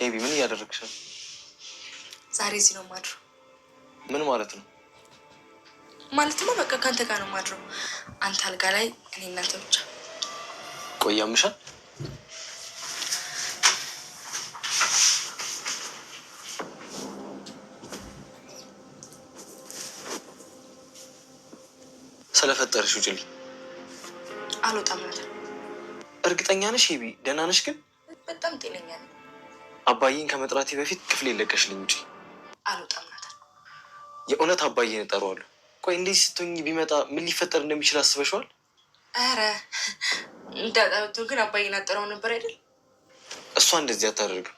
ኤቢ ምን እያደረግሽ ነው? ዛሬ እዚህ ነው ማድረው። ምን ማለት ነው? ማለትማ በቃ ካንተ ጋር ነው ማድረው። አንተ አልጋ ላይ እኔ እናንተ ብቻ። ቆይ ያምሻል? ስለፈጠርሽ ውጭልኝ። አልወጣም ማለት ነው። እርግጠኛ ነሽ ኤቢ? ደህና ነሽ ግን? በጣም ጤነኛ ነኝ። አባዬን ከመጥራቴ በፊት ክፍሌ ለቀሽልኝ ውጪ። አልወጣም ማለት ነው። የእውነት አባዬን እጠራዋለሁ። ቆይ እንዴት ስትሆኝ ቢመጣ ምን ሊፈጠር እንደሚችል አስበሽዋል? አረ እንዳጣውቶ ግን አባዬን አጠራው ነበር አይደል? እሷ እንደዚህ አታደርግም።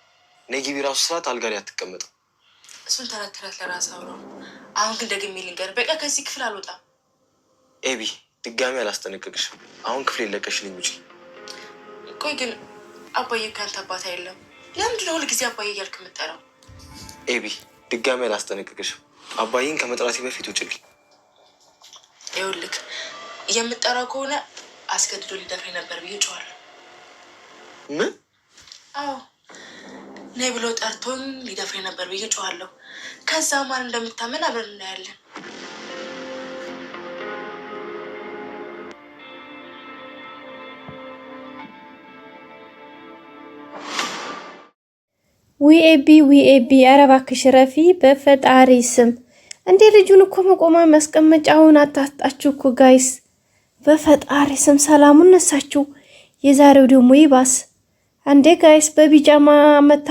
ነጊቢ ራሱ ስላት አልጋ ላይ አትቀመጥም። እሱን ተረትረት ለራስ አውራው። አሁን ግን ደግሜ ልንገር፣ በቃ ከዚህ ክፍል አልወጣም። ኤቢ ድጋሚ አላስጠነቅቅሽም። አሁን ክፍሌ ለቀሽልኝ ውጪ። ቆይ ግን አባዬ ካንተ አባት አይደለም? ለምንድን ነው ሁልጊዜ አባዬ እያልክ የምጠራው? ኤቢ ድጋሚ አላስጠነቅቅሽም። አባዬን ከመጥራቴ በፊት ውጭልኝ። ይኸውልህ የምጠራው ከሆነ አስገድዶ ሊደፍረኝ ነበር ብዬ ጮኋለሁ። ምን? አዎ ነይ ብሎ ጠርቶኝ ሊደፍረኝ ነበር ብዬ ጮኋለሁ። ከዛ ማን እንደምታመን አብረን እናያለን። ዊኤቢ ኧረ እባክሽ ረፊ በፈጣሪ ስም እንዴ! ልጁን እኮ መቆማ ማስቀመጫውን አታጣችሁ እኮ ጋይስ። በፈጣሪ ስም ሰላሙን ነሳችሁ። የዛሬው ደግሞ ይባስ አንዴ ጋይስ። በቢጃማ መታ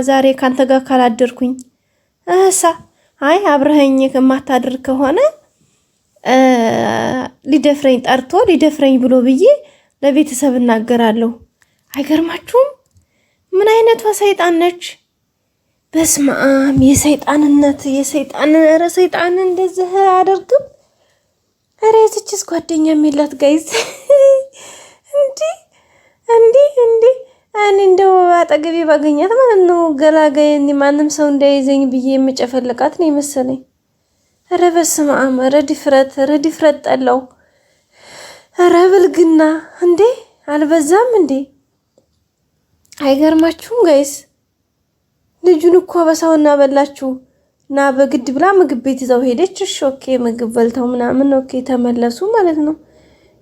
ዛሬ ካንተ ጋር ካላደርኩኝ አይ አብረኸኝ ከማታደር ከሆነ ሊደፍረኝ ጠርቶ ሊደፍረኝ ብሎ ብዬ ለቤተሰብ እናገራለሁ። አይገርማችሁም? ምን አይነቷ ሰይጣን ነች? በስማም የሰይጣንነት ኧረ ሰይጣን እንደዚህ አያደርግም። ኧረ የትችስ ጓደኛ የሚላት ጋይዝ እንዲህ እኔ እንደው አጠገቤ ባገኛት ማለት ነው ገላጋይ ማንም ሰው እንዳይዘኝ ብዬ የምጨፈልቃት ነው የመሰለኝ። ኧረ በስማም ኧረ ድፍረት ጠላው። ኧረ ብልግና እንዴ! አልበዛም እንዴ? አይገርማችሁም ጋይስ? ልጁን እኮ በሳውና በላችሁ እና በግድ ብላ ምግብ ቤት ይዘው ሄደች። እሺ ኦኬ ምግብ በልተው ምናምን ኦኬ ተመለሱ ማለት ነው።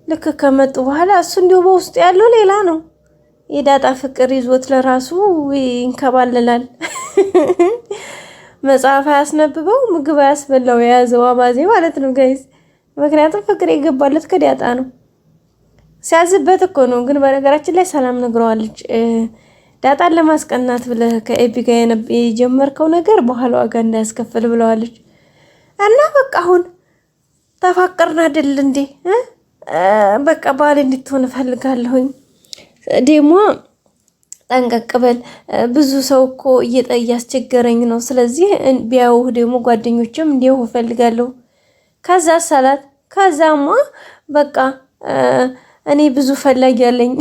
ልክ ከመጡ በኋላ እሱ እንዲሁ በውስጡ ያለው ሌላ ነው። የዳጣ ፍቅር ይዞት ለራሱ ይንከባለላል። መጽሐፍ አያስነብበው ምግብ አያስበላው የያዘው አባዜ ማለት ነው ጋይስ። ምክንያቱም ፍቅር የገባለት ከዳጣ ነው። ሲያዝበት እኮ ነው። ግን በነገራችን ላይ ሰላም ነግረዋለች። ዳጣን ለማስቀናት ብለህ ከኤቢ ጋር የጀመርከው ነገር በኋላ ዋጋ እንዳያስከፍል ብለዋለች። እና በቃ አሁን ተፋቀርን አይደል እንዴ? በቃ ባል እንድትሆን እፈልጋለሁኝ። ደግሞ ጠንቀቅ በል። ብዙ ሰው እኮ እያስቸገረኝ ነው። ስለዚህ ቢያውህ ደግሞ ጓደኞችም እንዲያው እፈልጋለሁ። ከዛ ሰላት ከዛማ በቃ እኔ ብዙ ፈላጊ ያለኝ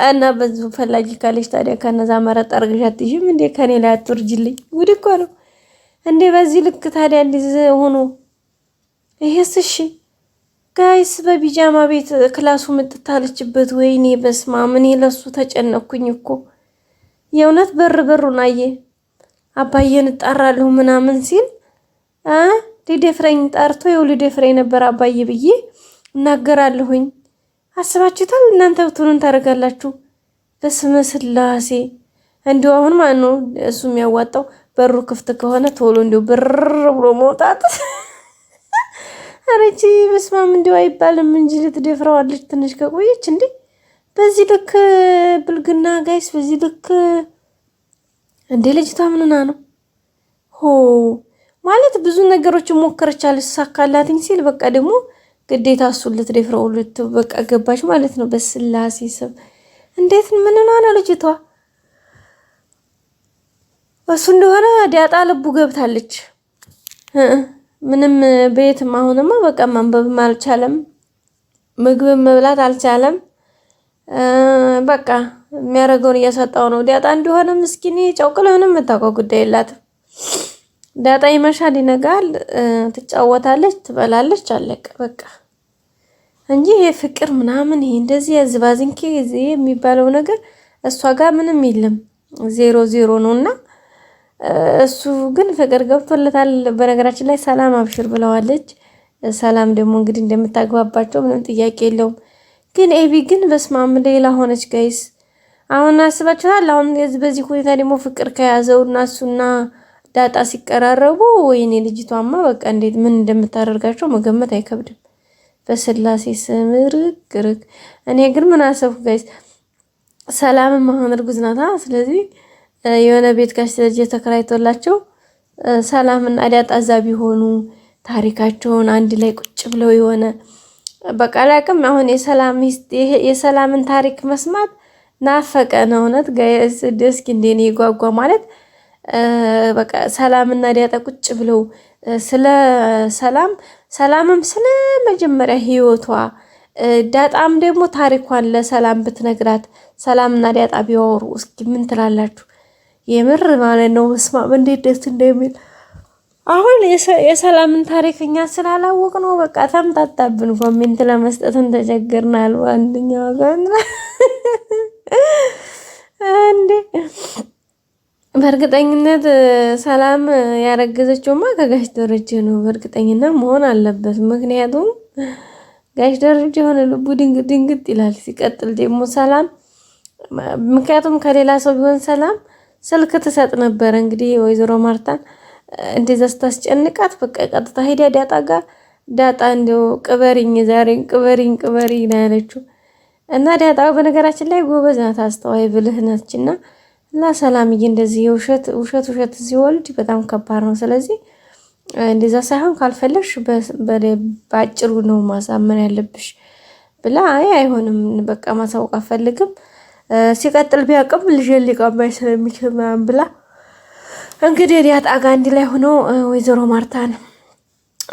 እና ብዙ ፈላጊ ካለች ታዲያ ከነዛ መረጥ አርግሽ አትይሽም እንዴ? ከኔ ላይ አትወርጅልኝ። ጉድ እኮ ነው እንዴ በዚህ ልክ ታዲያ እንደዚህ ሆኖ ይሄስ? እሺ ጋይስ በቢጃማ ቤት ክላሱ ምጥታለችበት። ወይኔ በስማም እኔ ለሱ ተጨነኩኝ እኮ የእውነት። በሩን አየ አባዬን እጣራለሁ ምናምን ሲል ሊደፍረኝ ጠርቶ ሊደፍረኝ ነበር አባዬ ብዬ እናገራለሁኝ። አስባችሁታል? እናንተ ብትሆኑን ታደርጋላችሁ? በስመ ስላሴ። እንዲሁ አሁን ማን ነው እሱ የሚያዋጣው? በሩ ክፍት ከሆነ ቶሎ እንዲሁ ብር ብሎ መውጣት። አረጂ በስማም እንዲሁ አይባልም እንጂ ልትደፍረዋለች ትንሽ ከቆየች እንዴ! በዚህ ልክ ብልግና ጋይስ፣ በዚህ ልክ እንዴ! ልጅቷ ምንና ነው ማለት ብዙ ነገሮችን ሞከረች አልሳካላትኝ ሲል በቃ ደግሞ ግዴታ እሱን ልትደፍረው በቃ ገባች ማለት ነው። በስላሴ ስም እንዴት ምንና ነው ልጅቷ? እሱ እንደሆነ ዳጣ ልቡ ገብታለች። ምንም ቤትም አሁንማ በቃ ማንበብም አልቻለም፣ ምግብም መብላት አልቻለም። በቃ የሚያደርገውን እያሳጣው ነው። ዳጣ እንደሆነ ምስኪን ጨውቅለ ምንም የምታውቀው ጉዳይ የላትም። ዳጣ ይመሻል ይነጋል፣ ትጫወታለች፣ ትበላለች፣ አለቀ በቃ እንጂ ይሄ ፍቅር ምናምን ይሄ እንደዚህ ያዝባዝንኪ የሚባለው ነገር እሷ ጋር ምንም የለም። 0-0 ነውና እሱ ግን ፍቅር ገብቶለታል። በነገራችን ላይ ሰላም አብሽር ብለዋለች። ሰላም ደግሞ እንግዲህ እንደምታግባባቸው ምንም ጥያቄ የለውም። ግን ኤቢ ግን በስማም ሌላ ሆነች ጋይስ። አሁን አስባችኋል? አሁን በዚህ ሁኔታ ደግሞ ፍቅር ከያዘው እና እሱና ዳጣ ሲቀራረቡ ወይኔ ልጅቷማ በቃ እንዴት ምን እንደምታደርጋቸው መገመት አይከብድም። በስላሴ ስም ርግ። እኔ ግን ምን አሰብኩ ጋይስ፣ ሰላምም አሁን እርጉዝ ናታ። ስለዚህ የሆነ ቤት ጋር ስለዚህ ተከራይቶላቸው ሰላምና ዳጣ እዛ ቢሆኑ ታሪካቸውን አንድ ላይ ቁጭ ብለው የሆነ በቃ አላቅም። አሁን የሰላምን ታሪክ መስማት ናፈቀን። እውነት ጋይስ እስኪ እንደኔ ይጓጓ ማለት በቃ ሰላምና ዳጣ ቁጭ ብለው ስለ ሰላምም ስለ መጀመሪያ ህይወቷ ዳጣም ደግሞ ታሪኳን ለሰላም ብትነግራት ሰላምና ዳጣ ቢያወሩ እስኪ ምን ትላላችሁ? የምር ማለት ነው። እስማ እንዴት ደስ እንደሚል አሁን የሰላምን ታሪክ እኛ ስላላወቅ ነው በቃ ተምታታብን። ኮሜንት ለመስጠትን ተቸገርናል። አንደኛው ጋር እንዴ በእርግጠኝነት ሰላም ያረገዘችውማ ከጋሽ ደረጀ ነው። በእርግጠኝነት መሆን አለበት። ምክንያቱም ጋሽ ደረጀ የሆነ ልቡ ድንግጥ ይላል። ሲቀጥል ደግሞ ሰላም ምክንያቱም ከሌላ ሰው ቢሆን ሰላም ስልክ ትሰጥ ነበር። እንግዲህ ወይዘሮ ማርታን እንደዛ ስታስጨንቃት በቃ ቀጥታ ሄዳ ዳጣ ጋር ዳጣ እንደው ቅበሪኝ ዛሬን ቅበሪኝ ነው ያለችው። እና ዳጣ በነገራችን ላይ ጎበዝ ናት፣ አስተዋይ ብልህ ነችና ለሰላምዬ እንደዚህ ውሸት ሲወልድ በጣም ከባድ ነው። ስለዚህ እንደዛ ሳይሆን ካልፈለግሽ በአጭሩ ነው ማሳመን ያለብሽ ብላ አይሆንም በቃ ማሳወቅ አፈልግም ሲቀጥል ቢያቅም ልጅ ሊቀማኝ ስለሚችል ምናምን ብላ እንግዲህ ዳጣ ጋር አንድ ላይ ሆኖ ወይዘሮ ማርታን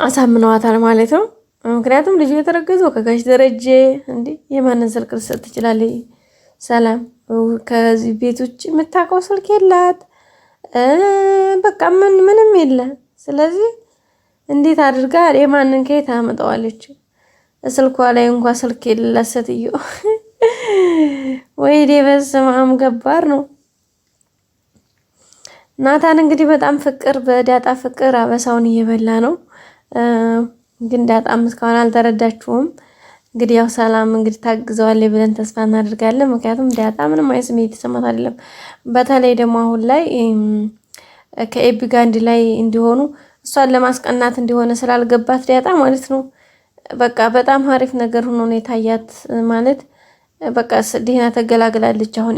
አሳምነዋታል ማለት ነው። ምክንያቱም ልጁ የተረገዘው ከጋሽ ደረጀ እንዴ የማንን ስልክ ልትሰጥ ትችላለች? ሰላም ከዚህ ቤት ውጭ የምታውቀው ስልክ የላት፣ በቃ ምንም የለ። ስለዚህ እንዴት አድርጋ የማንን ከየት አመጣዋለች? ስልኳ ላይ እንኳን ስልክ የሌላት ሴትዮ ወይ በስመ አብ ገባር ነው። ናታን እንግዲህ በጣም በዳጣ ፍቅር አበሳውን እየበላ ነው። ግን ዳጣም እስካሁን አልተረዳችውም። እንግዲህ ያው ሰላም እንግዲህ ታግዘዋለች ብለን ተስፋ እናደርጋለን። ምክንያቱም ዳጣ ምንም አይነት ስሜት የተሰማት አይደለም። በተለይ ደግሞ አሁን ላይ ከኤቢ ጋር አንድ ላይ እንዲሆኑ እሷን ለማስቀናት እንደሆነ ስላልገባት ዳጣ ማለት ነው በቃ በጣም አሪፍ ነገር ሆኖ ነው የታያት። ማለት በቃ ደህና ተገላግላለች። አሁን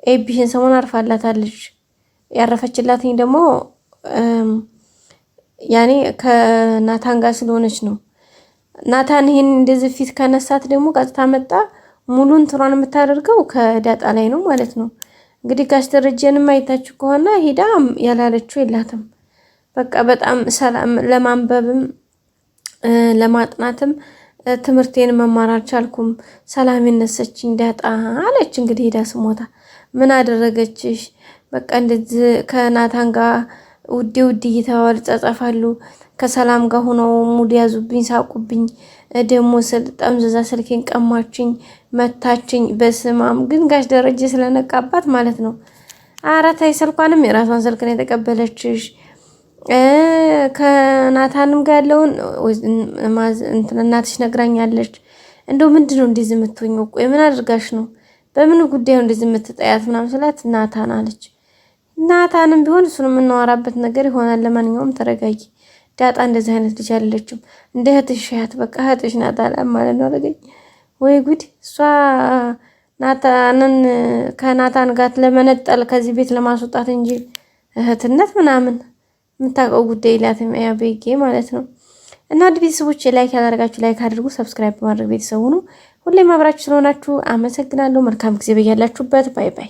ኤቢሽን ሰሞን አርፋላታለች። ያረፈችላትኝ ደግሞ ያኔ ከናታን ጋር ስለሆነች ነው። ናታን ይሄን እንደዚህ ፊት ከነሳት ደግሞ ቀጥታ መጣ ሙሉን ትሯን የምታደርገው ከዳጣ ላይ ነው ማለት ነው። እንግዲህ ጋሽ ደረጀንም አይታችሁ ከሆነ ሄዳ ያላለችው የላትም። በቃ በጣም ሰላም ለማንበብም ለማጥናትም ትምህርቴን መማር አልቻልኩም፣ ሰላም የነሰችኝ ዳጣ አለች። እንግዲህ ሄዳ ስሞታ ምን አደረገችሽ? በቃ እንደዚህ ከናታን ጋር ውድ እየተባሉ ጸጸፋሉ። ከሰላም ጋር ሆነው ሙድ ያዙብኝ፣ ሳቁብኝ። ደግሞ ጠምዘዛ ስልኬን ቀማችኝ፣ መታችኝ። በስማም ግን ጋሽ ደረጀ ስለነቃባት ማለት ነው። አራታይ ስልኳንም የራሷን ስልክ ነው የተቀበለችሽ። ከናታንም ጋር ያለውን እናትሽ ነግራኛለች። እንደው ምንድነው እንደዚህ የምትሆኘው? ቆይ ምን አድርጋሽ ነው? በምን ጉዳዩ እንደዚህ የምትጠያት ምናምን ስላት ናታን አለች። ናታንም ቢሆን እሱን የምናወራበት ነገር ይሆናል። ለማንኛውም ተረጋጊ፣ ዳጣ እንደዚህ አይነት ልጅ አይደለችም። እንደ እህትሽ ያት በቃ እህትሽ ናት አለ ማለት ነው። አረገኝ ወይ ጉድ! እሷ ናታንን ከናታን ጋር ለመነጠል ከዚህ ቤት ለማስወጣት እንጂ እህትነት ምናምን የምታውቀው ጉዳይ ላትም ያበይጌ ማለት ነው። እና ቤተሰቦች ላይክ ያላደረጋችሁ ላይክ አድርጉ፣ ሰብስክራይብ በማድረግ ቤተሰቡ ነው። ሁሌም አብራችሁ ስለሆናችሁ አመሰግናለሁ። መልካም ጊዜ በያላችሁበት። ባይ ባይ።